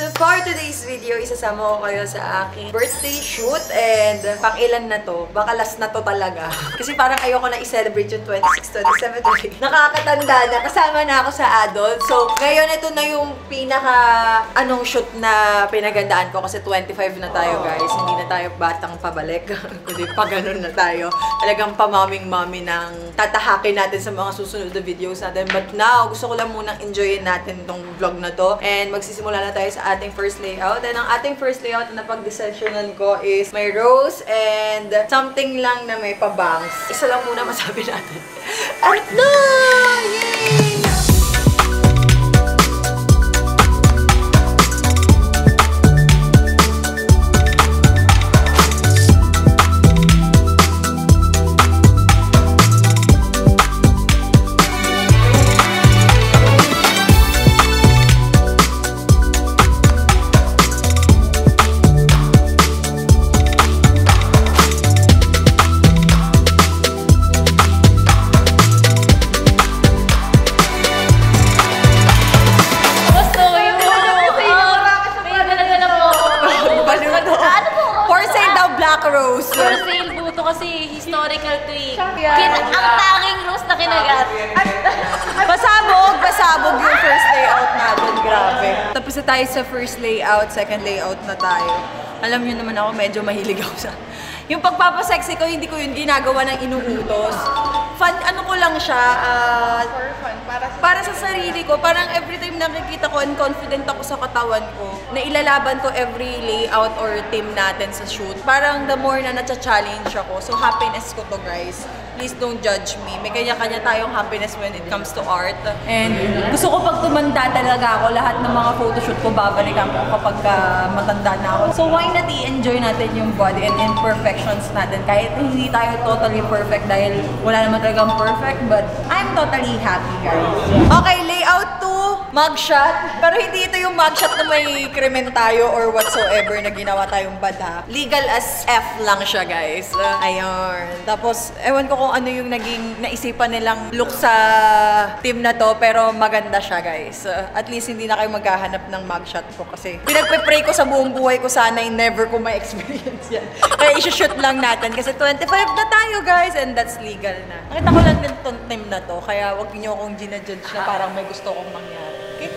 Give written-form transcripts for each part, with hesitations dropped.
For today's video, isasama ko kayo sa aking birthday shoot and pang-ilan na to? Baka last na to talaga. Kasi parang ayoko na i-celebrate yung 26, 27, 28. Nakakatanda na. Kasama na ako sa adult. So, ngayon ito na yung pinaka shoot na pinagandaan ko kasi 25 na tayo, guys. Hindi na tayo batang pabalik. Kundi pa ganun na tayo. Talagang pamaming-mami ng tatahakin natin sa mga susunod na videos natin. But now, gusto ko lang munang enjoyin natin tong vlog na to. And magsisimula na tayo sa ating first layout. And ang ating first layout na pag-decisionan ko is may rose and something lang na may pabangs. Isa lang muna masabi natin. Art na! Yay! Rose. For sale po ito kasi historical to eh. Ang tanging rose na kinagat. Pasabog yung first layout natin. Grabe. Tapos na tayo sa first layout, second layout na tayo. Alam niyo naman ako, medyo mahilig ako sa... Yung pagpapasexy ko, hindi ko yun ginagawa ng inuutos. Fun, ko lang siya. For fun, para sa sarili ko. Parang every time nakikita ko and confident ako sa katawan ko, na ilalaban ko every layout or team natin sa shoot. Parang the more na na-challenge ako. So happiness ko to, guys. Please don't judge me. May kanya-kanya tayong happiness when it comes to art. And gusto ko pag tumanda talaga ako, lahat ng mga photoshoot ko babalikan ko kapag matanda na ako. So why not i-enjoy natin yung body and imperfections natin? Kahit hindi tayo totally perfect dahil wala naman talagang perfect, but I'm totally happy, guys. Okay, layout 2, mugshot. Pero hindi ito yung mugshot na may krimen tayo or whatsoever na ginawa tayong bad, ha. Legal as F lang siya, guys. Ayun. Tapos, ewan ko kung ano yung naging naisipan nilang look sa team na to, pero maganda siya, guys. At least hindi na kayo maghahanap ng mugshot ko kasi pinagpe-pray ko sa buong buhay ko sana never ko ma-experience yan. Kaya i-shoot lang natin kasi 25 na tayo, guys, and that's legal na. Nakita ko lang din tong team na to, kaya wag niyo akong ginajudge na parang may gusto kong mangyari. Okay?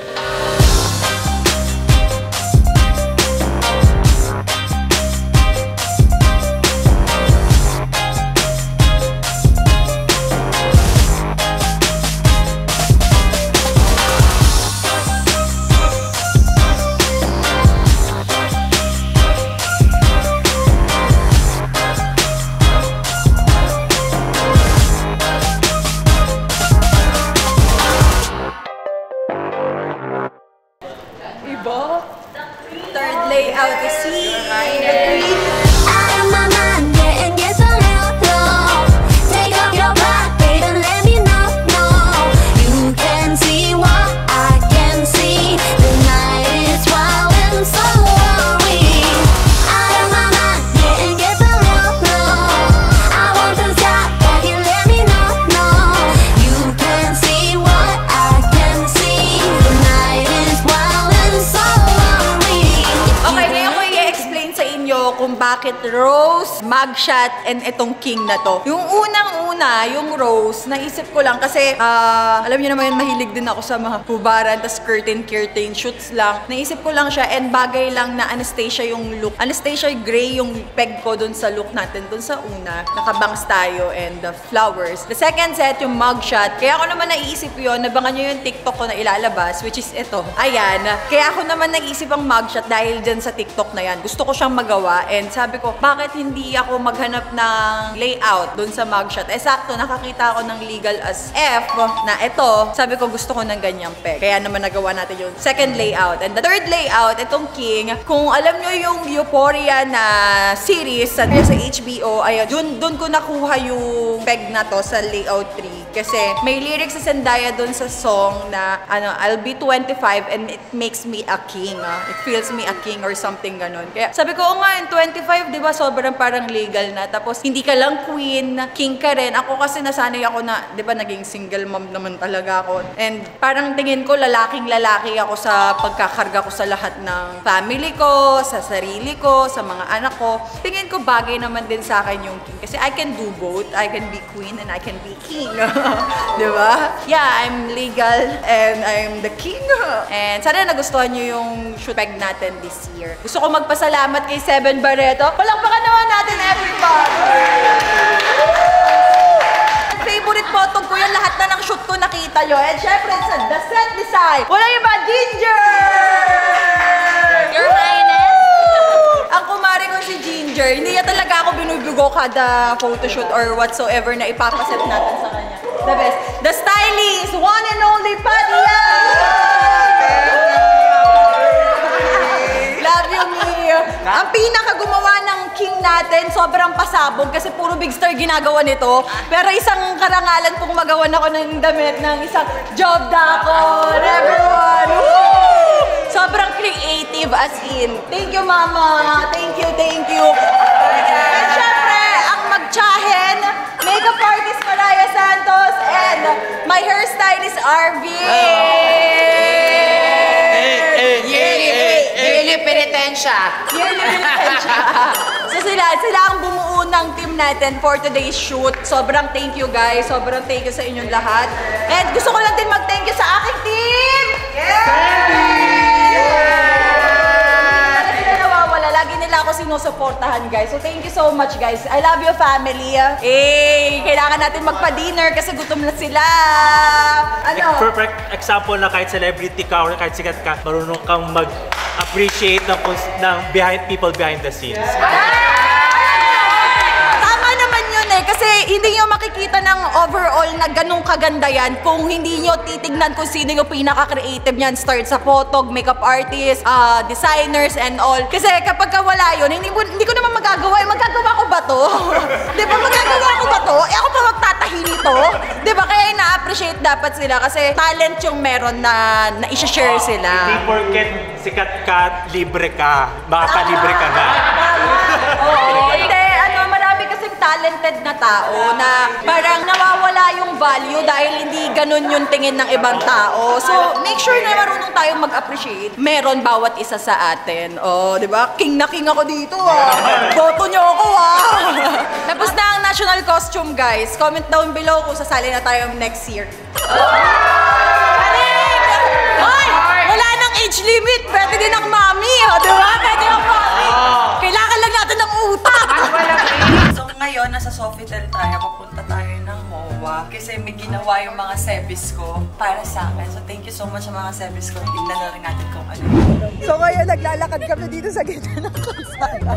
Third layout is here. Kung bakit rose, mugshot, and itong king na to. Yung unang-una, yung rose, naisip ko lang kasi, alam niyo naman yun, mahilig din ako sa mga hubaran, tas curtain shoots lang. Naisip ko lang siya and bagay lang na Anastasia yung look. Anastasia gray yung peg ko dun sa look natin. Dun sa una, nakabangs tayo and the flowers. The second set, yung mugshot. Kaya ako naman naisip yun, nabangan nyo yung TikTok ko na ilalabas, which is ito. Ayan. Kaya ako naman naisip ang mugshot dahil dyan sa TikTok na yan. Gusto ko siyang magawa. And sabi ko, bakit hindi ako maghanap ng layout dun sa mugshot? Eh, sakto, nakakita ako ng legal as F na ito. Sabi ko, gusto ko ng ganyang peg. Kaya naman nagawa natin yung second layout. And the third layout, itong king. Kung alam nyo yung Euphoria na series sa HBO, ayun, dun ko nakuha yung peg na to sa layout 3. Kasi may lyrics sa Zendaya dun sa song na I'll be 25 and it makes me a king. It feels me a king or something ganun. Kaya sabi ko, nga, in 25, di ba, sobrang parang legal na. Tapos hindi ka lang queen, king ka rin. Ako kasi nasanay ako na, di ba, naging single mom naman talaga ako. And parang tingin ko, lalaking-lalaki ako sa pagkakarga ko sa lahat ng family ko, sa sarili ko, sa mga anak ko. Tingin ko bagay naman din sa akin yung king. Kasi I can do both. I can be queen and I can be king. Di ba? Yeah, I'm legal and I'm the king. And sana nagustuhan nyo yung shoot peg natin this year. Gusto ko magpasalamat kay Seven Barreto. Palakpakan naman natin, everybody! Favorite photo ko yan, lahat na ng shoot ko nakita nyo. And syempre, sa The Set Design, wala yung ba, Ginger! Your Highness! Ang kumari ko si Ginger, hindi niya talaga ako binubugo kada photoshoot or whatsoever na ipapaset natin sa kanya. The best. The stylist, one and only Patia! Love you, Mia. Ang pinakagumawa ng king natin, sobrang pasabog kasi puro big star ginagawa nito. Pero isang karangalan pong magawan ako ng damit ng isang job dako. Everyone! Woo! Sobrang creative as in. Thank you, Mama. Thank you, thank you. And syempre, ang magtsahen, makeup artist Maraya Santos and my hairstylist RV. Yearly penitensya. So sila ang bumuo ng team natin for today's shoot. Sobrang thank you guys. Sobrang thank you sa inyong lahat. And gusto ko lang din mag-thank you sa aking team! Lagi nila ako sinusuportahan, guys. So, thank you so much, guys. I love you, family. Kailangan natin magpa-dinner kasi gutom na sila. Perfect example na kahit celebrity ka or kahit sikat ka, marunong kang mag-appreciate ng people behind the scenes. Tama naman yun eh. Kasi hindi nyo makikita ng overall na ganun kaganda yan kung hindi nyo titignan kung sino yung pinaka-creative niyan. Start sa photog, makeup artists, designers, and all. Kasi kapag wala yun, hindi ko naman magagawa. Magagawa ko ba to? Di ba magagawa ko ba to? Ako pa magtatahi nito? Di ba? Kaya ina-appreciate dapat sila kasi talent yung meron na i-share sila. Hindi porket sikat ka, libre ka. Makakalibre ka na. Oo, hindi. Marami kasing talented na tao na parang nawawala yung value dahil hindi ganun yung tingin ng ibang tao. So, make sure na marunong tayong mag-appreciate. Meron bawat isa sa atin. Oh, di ba? King na king ako dito, Boto nyo ako, Tapos na ang national costume, guys. Comment down below kung sasali na tayo next year. Hoy! Wala nang age limit. Pwede din ang mami, di ba? Pwede ang mami. Kailangan lang natin ng utak. So ngayon, nasa Sofitel tayo. Papunta tayo ng MOA. Kasi may ginawa yung mga sebis ko para sa akin. So thank you so much sa mga sebis ko. Tignan na rin natin kung ano. So ngayon, naglalakad kami dito sa gitna ng kalsada.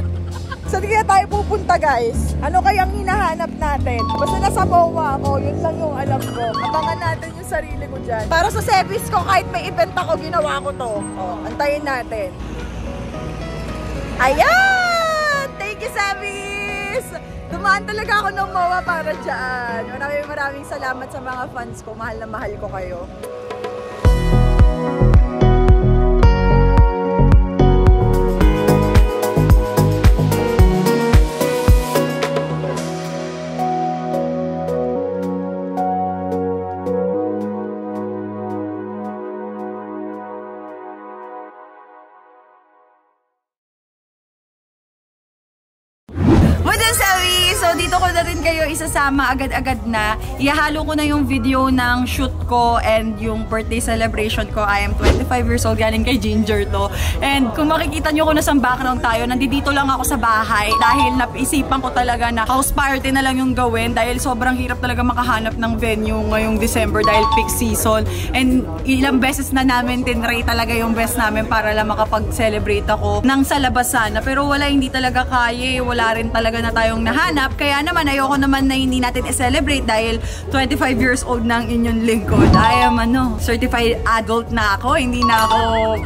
Saan kaya tayo pupunta, guys? Ano kayang hinahanap natin? Basta nasa MOA ako, yun lang yung alam ko. Abangan natin yung sarili ko dyan. Para sa sebis ko, kahit may event ako, ginawa ko to. Oh, antayin natin. Ayan! Thank you, Sebis! Dumaan talaga ako ng MOA para dyan. Maraming salamat sa mga fans ko. Mahal na mahal ko kayo. So dito ko na rin kayo isasama agad-agad na. Ihahalo ko na yung video ng shoot ko and yung birthday celebration ko. I am 25 years old, galing kay Ginger to. And kung makikita nyo kung nasang background tayo, nandito lang ako sa bahay dahil naisipan ko talaga na house party na lang yung gawin dahil sobrang hirap talaga makahanap ng venue ngayong December dahil peak season. And ilang beses na namin tinry talaga yung best namin para lang makapag-celebrate ako nang sa labas sana. Pero wala, hindi talaga kaya. Wala rin talaga na tayong nahanap. Kaya naman ay ayoko naman na hindi natin i-celebrate dahil 25 years old na ang inyong lingkod. I am certified adult na ako. Hindi na ako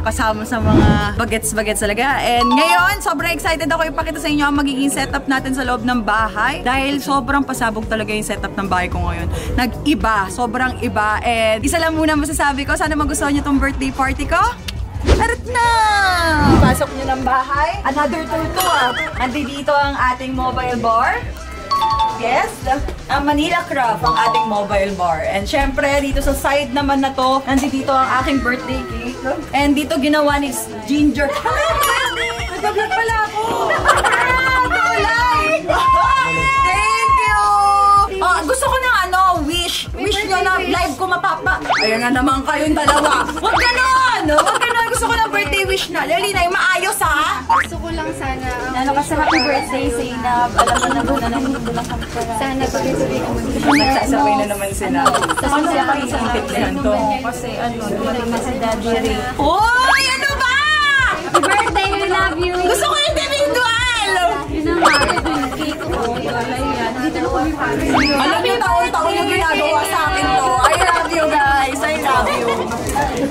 kasama sa mga bagets-bagets talaga. And ngayon, sobrang excited ako ipakita sa inyo ang magiging setup natin sa loob ng bahay. Dahil sobrang pasabog talaga yung setup ng bahay ko ngayon. Nag-iba. Sobrang iba. And isa lang muna masasabi ko, sana magustuhan nyo tong birthday party ko. Arat na! Pasok nyo ng bahay. Another tour to Nandito ang ating mobile bar. Yes, ang Manila Craft ang ating mobile bar. And syempre, dito sa side naman na to, nandito ang aking birthday cake. And dito ginawa ni Ginger. Nag-vlog pala ako! Thank you! Gusto ko ng wish. Wish nyo na live ko mapapa. Ayan na naman kayong dalawa. Huwag ganon! Huwag ganon. Gusto ko ng birthday wish na. Lali na, maayos ha? Gusto ko lang sana. Kasi happy birthday, Zainab. Alam mo na doon na nandun lang kami para. Sana tuloy-tuloy ko Nagsasabay na naman sila. Ano siya pakiintindihan to? Kasi dumating na si Daddy Ray. Uy! Ano ba? Happy birthday, we love you! Gusto ko individual! Yun ang mga yung cake ko. Wala yan. Dito na kami para. Alam niyo, taon-taon yung ginagawa sa akin to. I love you guys. I love you.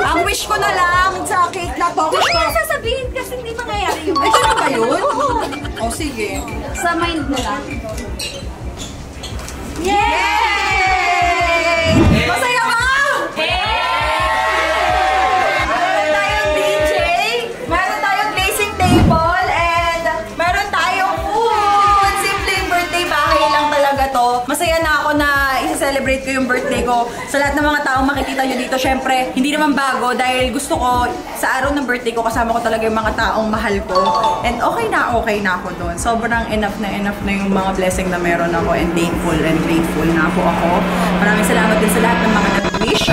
Ang wish ko na lang sa cake na to. Hindi ko sasabihin kasi hindi mangyayari yun. Ay, ganun ba yun? O, sige. Sa mind na lang. Yay! Masaya ka! Meron tayong DJ, meron tayong blazing table, and meron tayong food. Simpleng birthday bahay lang talaga to. Masaya na ako na i-celebrate ko yung birthday ko. Sa lahat ng mga taong makikita nyo dito, syempre, hindi naman bago dahil gusto ko sa araw ng birthday ko, kasama ko talaga yung mga taong mahal ko. And okay na ako doon. Sobrang enough na yung mga blessing na meron ako and thankful and grateful na ako. Maraming salamat din sa lahat ng mga nag-wish.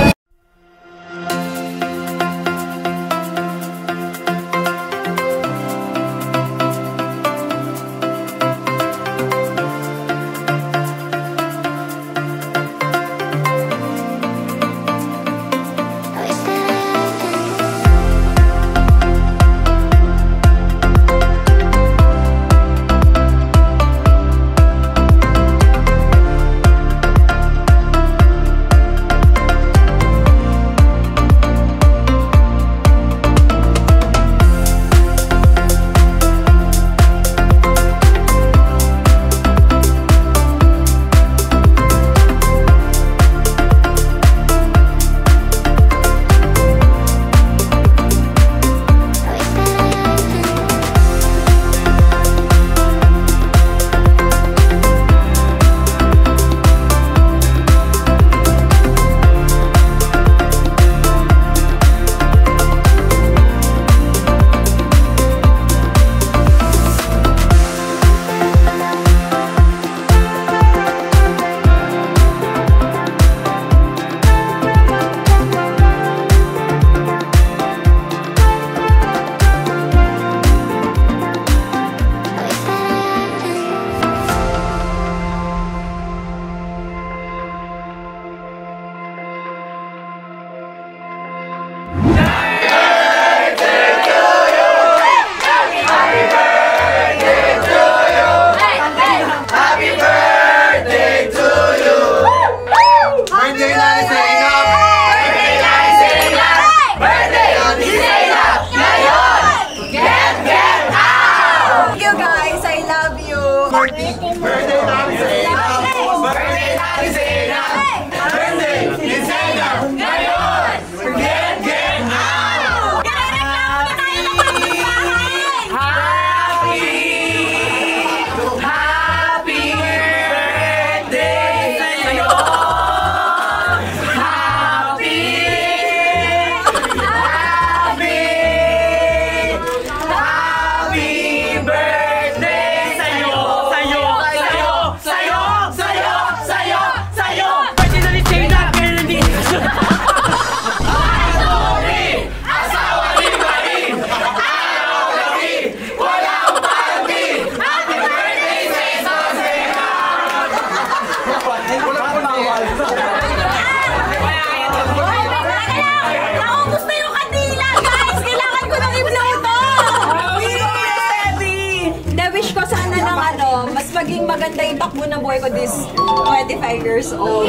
buhay ko this 25 years old.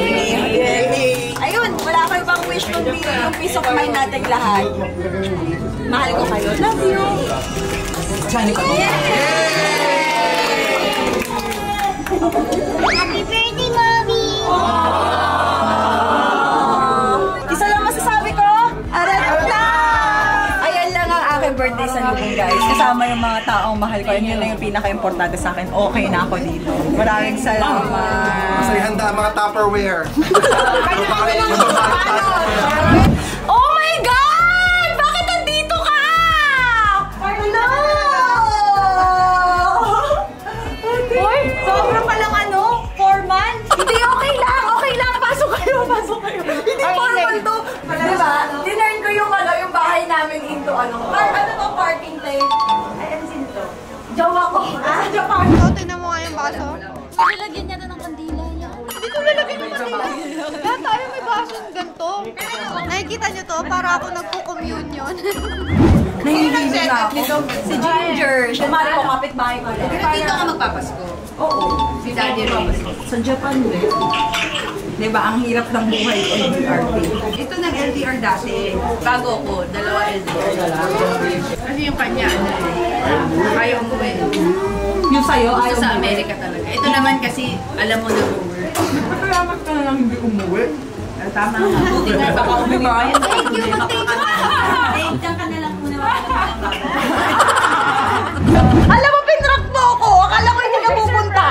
Ayun, wala ko ibang wish kundi yung peace of mind natin lahat. Mahal ko kayo. Love you! Happy birthday, Mommy! Isa lang masasabi ko, arat na! Ayan lang ang aking birthday sa lubong, guys. Kasama yung mga taong mahal ko. Yun lang yung pinaka-importante sa akin. Okay na ako dito. Maraming salamat. Sa handa, mga Tupperware. Oh my God! Bakit nandito ka? Hello! Uy, sobra palang ano, foreman. Hindi, okay lang. Okay lang. Pasok kayo, pasok kayo. Hindi foreman to. Diba? Dinern ko yung ano, yung bahay namin into ano. Ano to, parking place. Ay, ano sino to? Jowa ko. Japan. Oh, tingnan mo nga yung baso. Nilalagyan niya ng kandila niya. Hindi ko lalagay ng kanila. Lahat tayo may baso ganito. Nakikita nyo to? Para ako nagko-communion. Nahihili na ako. Si Ginger. Siya mali ko, kapit-bahay ko. Pero dito ka magpapasko. Oo. Si Daddy Ray. Sa Japan din. Diba, ang hirap ng buhay LDR. Ito nag-LDR dati. Bago ko, 2 LDR na lang. Kasi yung kanya, ayaw mo eh. Yung sa'yo, Gusto ayaw sa mo. Amerika talaga. Ito naman kasi, alam mo na over. Salamat ka na lang hindi umuwi. Tama nga. Buti nga, baka umibayan. Thank you, Diyan ka na lang muna. Alam mo, pinrock mo ako! Akala ko hindi ka pupunta!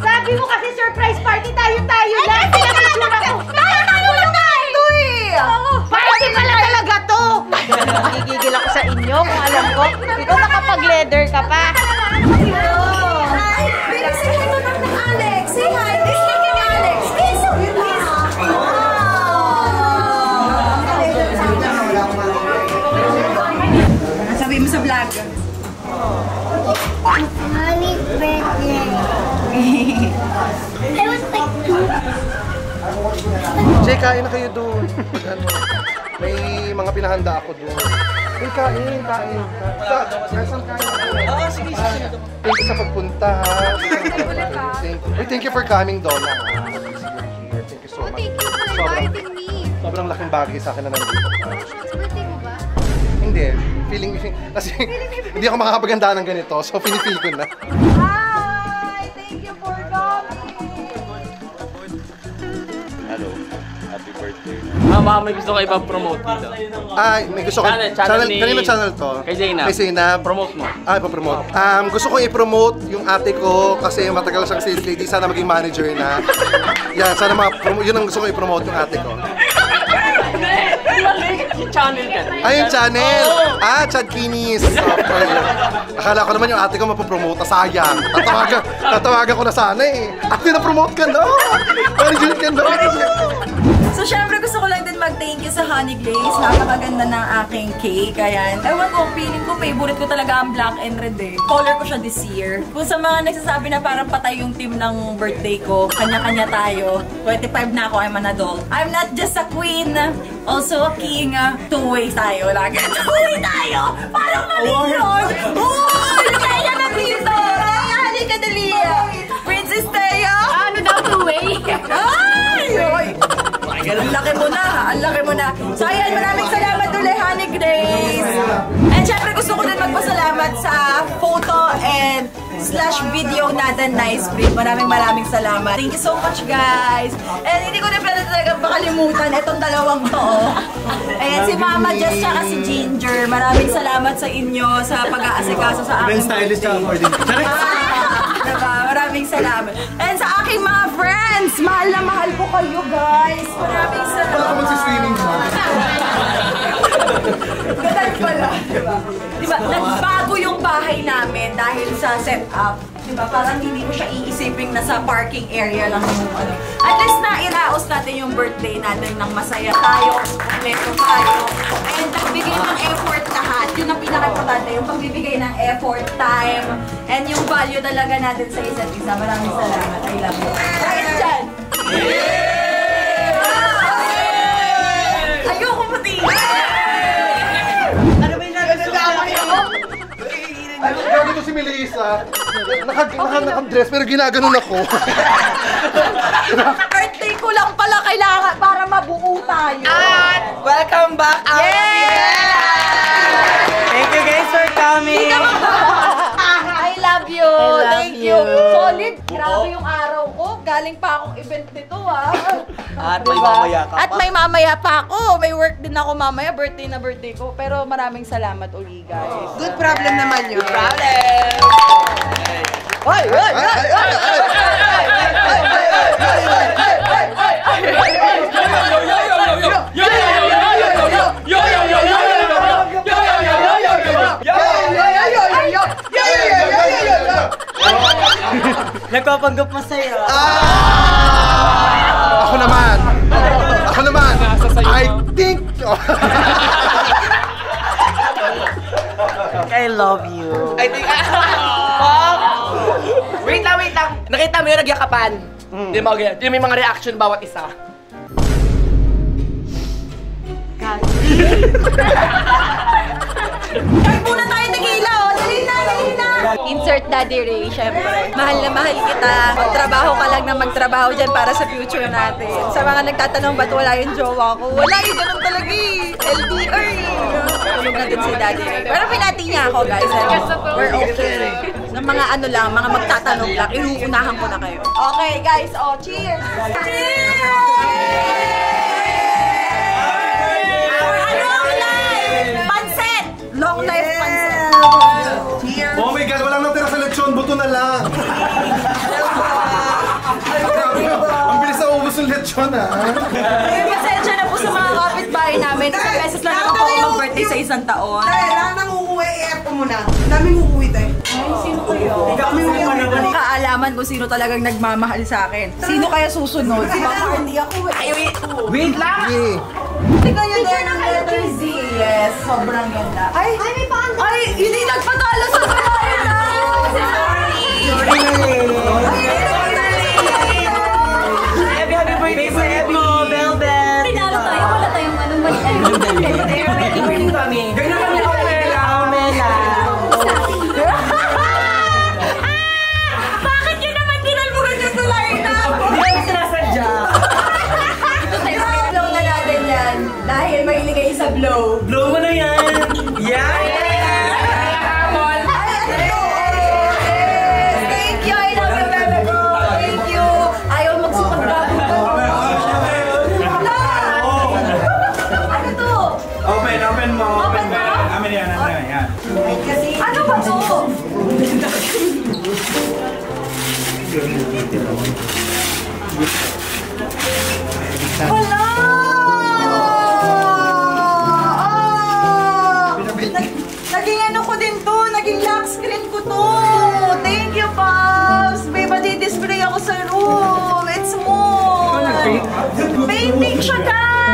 Sabi mo kasi surprise party tayo-tayo lang. Kaya nagsura ko. Tayo na ito eh! Party pala talaga to. Gigigil ako sa inyo kung alam ko. Ikaw nakapag-leather ka pa. Hi! Baby, say hi to ng Alex! Say hi! This is kay Alex! Kiss! Sabi mo sa vlog. Happy birthday. I was like... Jay, kain na kayo doon. Ano, may mga pinahanda ako doon. Hey, kain. Saan kain ako? Thank you sa pagpunta, ha? Thank you for coming, Donna. Thank you so much. Thank you for inviting me. Sobrang laking bagay sa akin na nandito. Birthday mo ba? Hindi. Kasi hindi ako makakapaganda ng ganito. So, pinipil ko na. Hi! Thank you for coming! Hello. Happy birthday. Mama, may gusto ko ipa-promote dito. May gusto ko. Channel ni... Kanino channel to? Kay Zainab. Kay Zainab. Promote mo. Ipa-promote. Gusto ko i-promote yung ate ko kasi matagal siyang sales lady. Sana maging manager na. Yan, sana yun ang gusto ko i-promote yung ate ko. Yung channel ka. Yung channel! Chad Kinis. Akala ko naman yung ate ko mapopromote. Sayang. Tatawagan ko na sana eh. Ate, na-promote ka na! Manager ka na! So, syempre gusto ko lang din mag-thank you sa Honey Glaze. Napakaganda ng aking cake. Ayan. Ewan ko, feeling ko, favorite ko talaga ang black and red eh. Color ko siya this year. Kung sa mga nagsasabi na parang patay yung team ng birthday ko, kanya-kanya tayo. 25 na ako, I'm an adult. I'm not just a queen, also a king. Two-way tayo lagi. Two-way tayo! Parang mali yun! Uy! Kaya na dito! Halika dali! Princess Thea! Ano daw, two-way? Ay! Ang laki mo na, ang laki mo na. So ayan, maraming salamat ulit, Honey Grace. And syempre gusto ko din magpasalamat sa photo and /video natin, Nice Breed. Maraming salamat. Thank you so much, guys. And hindi ko na pwede talaga makalimutan itong dalawang to. Ayan, si Mama Jess tsaka si Ginger. Maraming salamat sa inyo sa pag-aasikaso sa aking Stylist siya ako din. Diba? Maraming salamat. And sa aking mga friends, mahal na mahal ko kayo, guys. Maraming salamat. Wala ka magsiswimming mo. Ganun pala, diba? Diba, nagbago yung bahay namin dahil sa setup. Diba, parang hindi mo siya iisipin na sa parking area lang yung ano. At least na iraos natin yung birthday natin ng masaya tayo, kompleto tayo. And nagbigay ng effort lahat. Yun ang pinaka-importante, yung pagbibigay ng effort, time, and yung value talaga natin sa isa't isa. Maraming salamat. I love you. Guys, dyan! Ayoko pati! Gagawin si Melissa. Naka-dress pero ginaganon ako. Birthday ko lang pala kailangan para mabuo tayo. At welcome back out here! Thank you guys for coming! I love you! Thank you! Solid! Grabe yung araw ko. Galing pa akong event nito At may mamaya ka pa. At may mamaya pa ako. May work din ako mamaya. Birthday na birthday ko. Pero maraming salamat uli guys. Good problem naman yun. Good problem! Hoy! Hoy! Nagpapanggap masaya. Ako naman. I think. I love you. I think. Wait lang. Nakita mo yung nagyakapan? Hindi mo ganyan. Yung may mga reaction bawat isa. Ay, muna tayo tequila, oh! Dali na! Insert Daddy Ray, syempre. Mahal na mahal kita. Magtrabaho ka lang na magtrabaho dyan para sa future natin. Sa mga nagtatanong ba't wala yung jowa ko? Wala yung ganun talaga eh. LDR eh. Tulog na din si Daddy Ray. Pero pinati niya ako, guys. We're okay. Ng mga ano lang, mga magtatanong lang, inuunahan ko na kayo. Okay, guys. Oh, cheers! Long life pancit! Cheers! Oh my God, walang natira sa lechon, buto na lang. Ang bilis na ubos ng lechon Pasensya na po sa mga kapitbahay namin. Isang beses lang naman po ako mag-birthday sa isang taon. Lahat ng uuwi, i-F ko muna. Daming uuwi tayo. Ay, sino kayo? Kaalaman kung sino talagang nagmamahal sa akin. Sino kaya susunod? Baka hindi ako eh. Ay, wait lang! Tingnan nyo din ang letter Z. Yes, sobrang ganda. Ay, may paano? Ay, hindi nagpatalo sa bahay na! Happy birthday sa Ebi! Velvet! Tinalo tayo, wala tayong anong mali. Ganyan kami. Ganyan kami, Omela! Bakit yun naman tinalbugan yung tulay na? Hindi kami sinasadya. Blow na natin yan. Dahil may iligay sa blow. Blow mo na yan! Yan! Thank you! I love you, bebe ko! Thank you! Ayaw magsipag-grabo ko. Ano to? Open mo. Amin yan. Ano ba to? Wala! Naging ano ko din to, naging lock screen ko to. Thank you, Pops. May madi-display ako sa room. It's small. Painting siya, guys.